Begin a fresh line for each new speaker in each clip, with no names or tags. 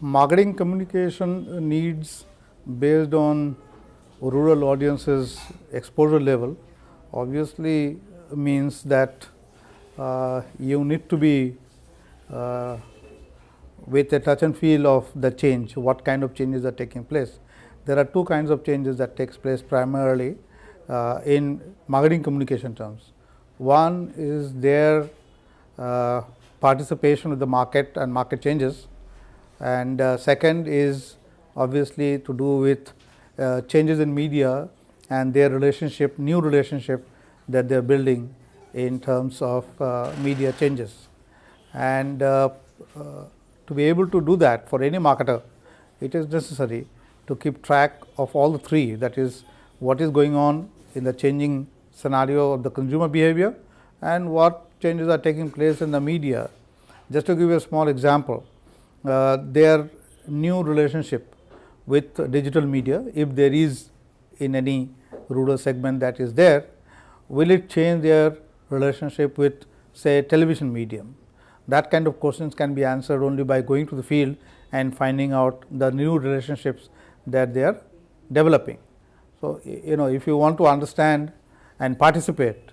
Marketing communication needs based on rural audiences exposure level obviously means that you need to be with a touch and feel of the change, what kind of changes are taking place. There are two kinds of changes that takes place primarily in marketing communication terms. One is their participation with the market and market changes, and second is obviously to do with changes in media and their relationship, new relationship that they are building in terms of media changes. And to be able to do that for any marketer, it is necessary to keep track of all the three, that is what is going on in the changing scenario of the consumer behavior and what changes are taking place in the media. Just to give you a small example, their new relationship with digital media, if there is in any rural segment that is there, will it change their relationship with say television medium? That kind of questions can be answered only by going to the field and finding out the new relationships that they are developing. So, if you want to understand and participate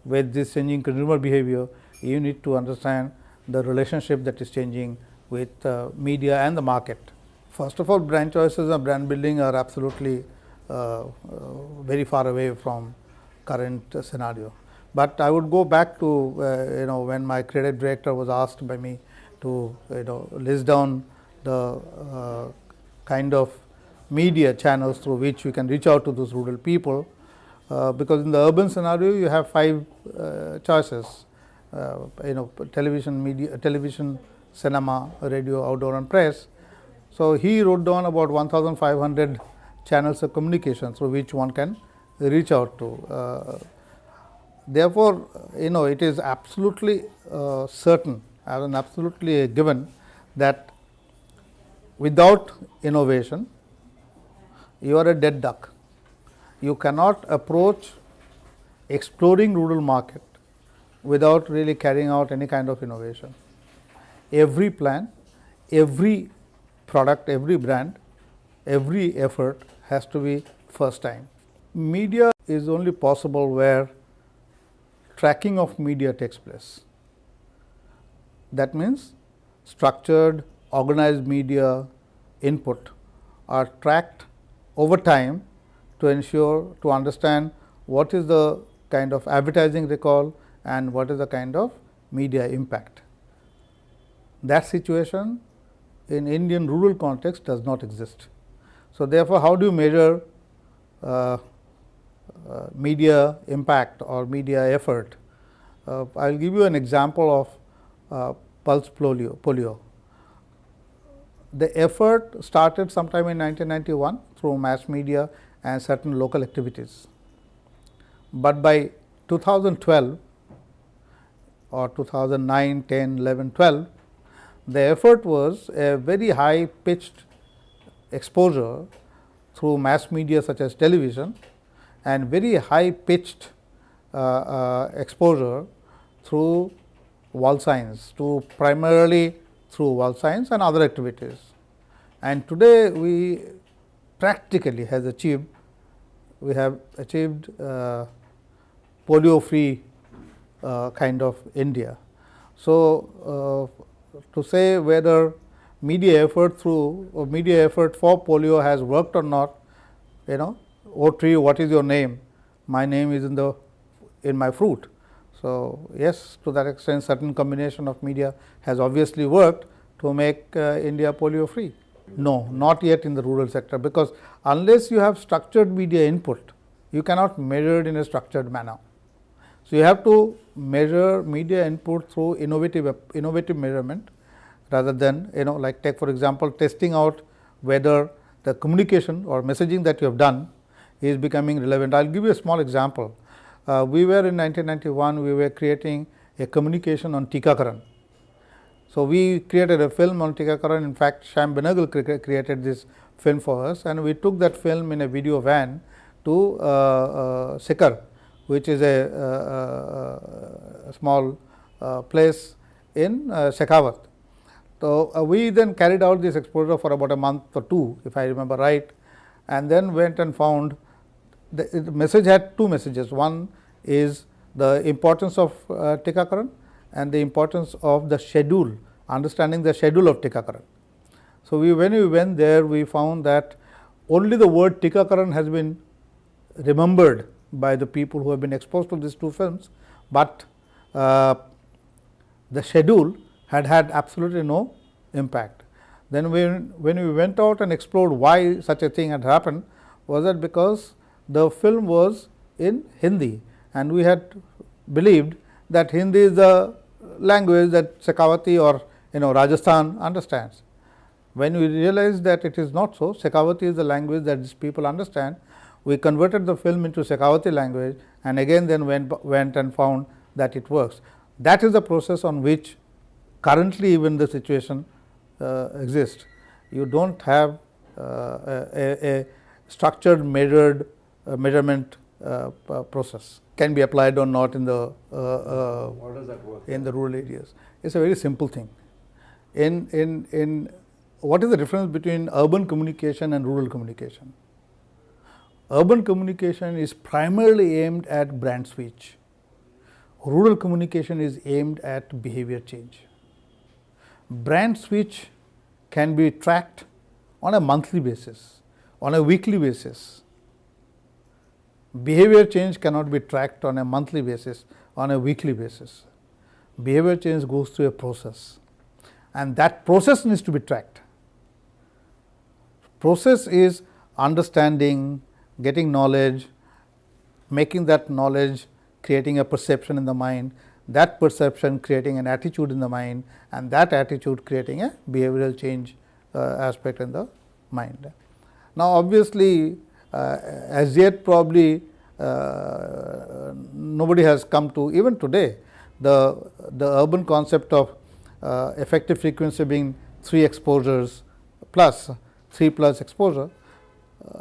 with this changing consumer behavior, you need to understand the relationship that is changing with media and the market. First of all, brand choices and brand building are absolutely very far away from current scenario. But I would go back to when my creative director was asked by me to list down the kind of media channels through which we can reach out to those rural people, because in the urban scenario you have five choices, television, media, television, cinema, radio, outdoor and press. So, he wrote down about 1500 channels of communication through which one can reach out to. Therefore, it is absolutely certain and absolutely a given that without innovation you are a dead duck. You cannot approach exploring rural market without really carrying out any kind of innovation. Every plan, every product, every brand, every effort has to be first time. Media is only possible where tracking of media takes place. That means structured, organized media input are tracked over time to ensure, to understand what is the kind of advertising recall and what is the kind of media impact. That situation in Indian rural context does not exist. So, therefore, how do you measure media impact or media effort? I will give you an example of pulse polio. The effort started sometime in 1991 through mass media and certain local activities, but by 2012 or 2009, 10, 11, 12, the effort was a very high pitched exposure through mass media such as television and very high pitched exposure through wall signs, to primarily through wall signs and other activities. And today we practically we have achieved polio free kind of India. So, to say whether media effort through or media effort for polio has worked or not, oh tree, what is your name? My name is in my fruit. So, yes, to that extent certain combination of media has obviously worked to make India polio free. No, not yet in the rural sector, because unless you have structured media input, you cannot measure it in a structured manner. So, you have to measure media input through innovative measurement, rather than like take for example, testing out whether the communication or messaging that you have done is becoming relevant. I will give you a small example. We were in 1991, we were creating a communication on Tikakaran. So, we created a film on Tikakaran. In fact, Shyam Benegal created this film for us, and we took that film in a video van to Sikar, which is a small place in Shekhawat. So, we then carried out this exposure for about a month or two, if I remember right, and then went and found the message had two messages. One is the importance of Teekakaran and the importance of the schedule, understanding the schedule of Teekakaran. So, when we went there, we found that only the word Teekakaran has been remembered by the people who have been exposed to these two films, but the schedule had absolutely no impact. Then when we went out and explored why such a thing had happened, was that because the film was in Hindi, and we had believed that Hindi is the language that Shekhawati or Rajasthan understands. When we realized that it is not so, Shekhawati is the language that these people understand, we converted the film into Shekhawati language, and again then went and found that it works. That is the process on which currently even the situation exists. You do not have a structured measurement process. Can be applied or not in the
how does that work
in the rural areas. It is a very simple thing. In what is the difference between urban communication and rural communication? Urban communication is primarily aimed at brand switch. Rural communication is aimed at behavior change. Brand switch can be tracked on a monthly basis, on a weekly basis. Behavior change cannot be tracked on a monthly basis, on a weekly basis. Behavior change goes through a process, and that process needs to be tracked. Process is understanding, getting knowledge, making that knowledge, creating a perception in the mind, that perception creating an attitude in the mind, and that attitude creating a behavioral change aspect in the mind. Now, obviously, as yet probably nobody has come to, even today, the urban concept of effective frequency being 3 exposures plus 3 plus exposure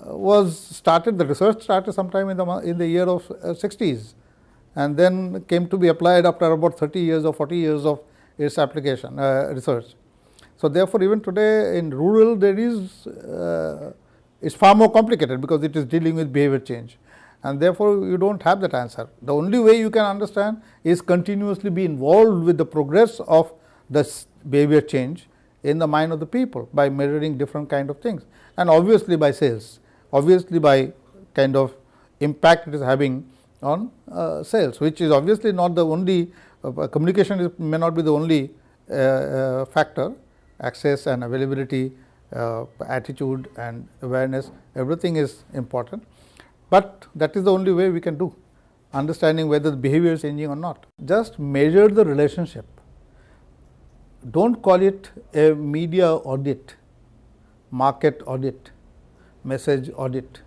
was started, the research started sometime in the year of 60s, and then came to be applied after about 30 years or 40 years of its application research. So, therefore, even today in rural there is it's far more complicated, because it is dealing with behavior change, and therefore, you do not have that answer. The only way you can understand is continuously be involved with the progress of this behavior change in the mind of the people by measuring different kind of things, and obviously by sales, obviously by kind of impact it is having on sales, which is obviously not the only communication may not be the only factor. Access and availability, attitude and awareness, everything is important, but that is the only way we can do understanding whether the behavior is changing or not. Just measure the relationship. Do not call it a media audit, market audit, message audit.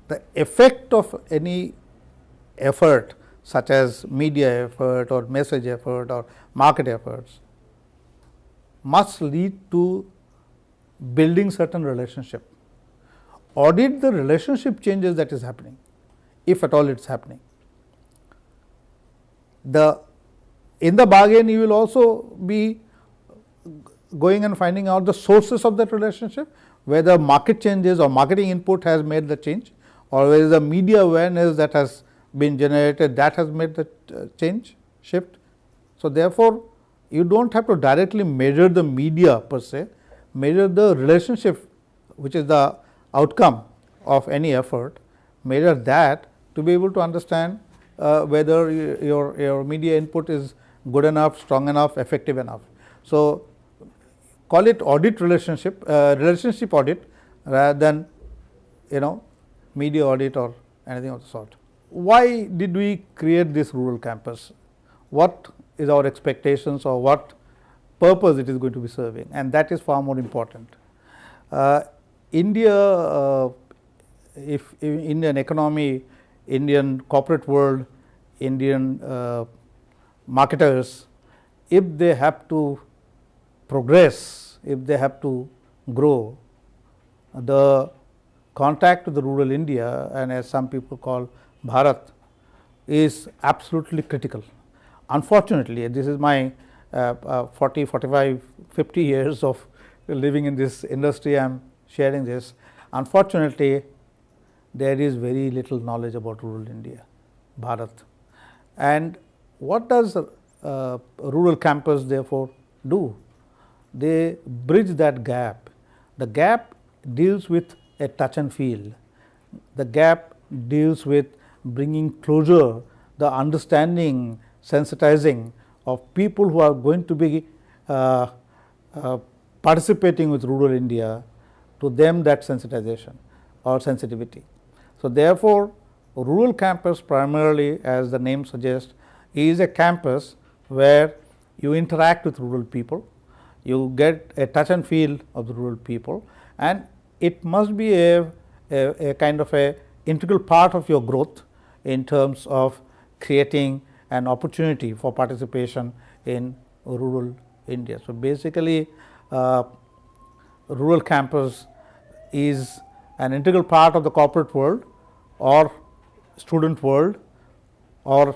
The effect of any effort such as media effort or message effort or market efforts must lead to building certain relationship. Audit the relationship changes that is happening, if at all it is happening. In the bargain, you will also be going and finding out the sources of that relationship, whether market changes or marketing input has made the change, or whether the media awareness that has been generated that has made the change shift. So, therefore, you do not have to directly measure the media per se, measure the relationship which is the outcome of any effort, measure that to be able to understand whether your media input is good enough, strong enough, effective enough. So, call it audit relationship audit rather than media audit or anything of the sort. Why did we create this rural campus? What is our expectations, or what purpose it is going to be serving, and that is far more important. India, if Indian economy, Indian corporate world, Indian marketers, if they have to progress, if they have to grow, the contact with the rural India, and as some people call Bharat, is absolutely critical. Unfortunately, this is my 40, 45, 50 years of living in this industry, I am sharing this. Unfortunately, there is very little knowledge about rural India, Bharat. And what does a rural campus therefore do? They bridge that gap. The gap deals with a touch and feel. The gap deals with bringing closer the understanding, sensitizing of people who are going to be participating with rural India, to them that sensitization or sensitivity. So, therefore, rural campus primarily, as the name suggests, is a campus where you interact with rural people, you get a touch and feel of the rural people, and it must be a kind of a integral part of your growth in terms of creating an opportunity for participation in rural India. So, basically rural campus is an integral part of the corporate world or student world or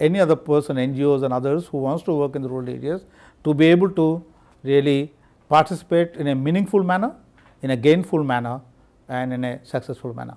any other person, NGOs and others who wants to work in the rural areas, to be able to really participate in a meaningful manner, in a gainful manner and in a successful manner.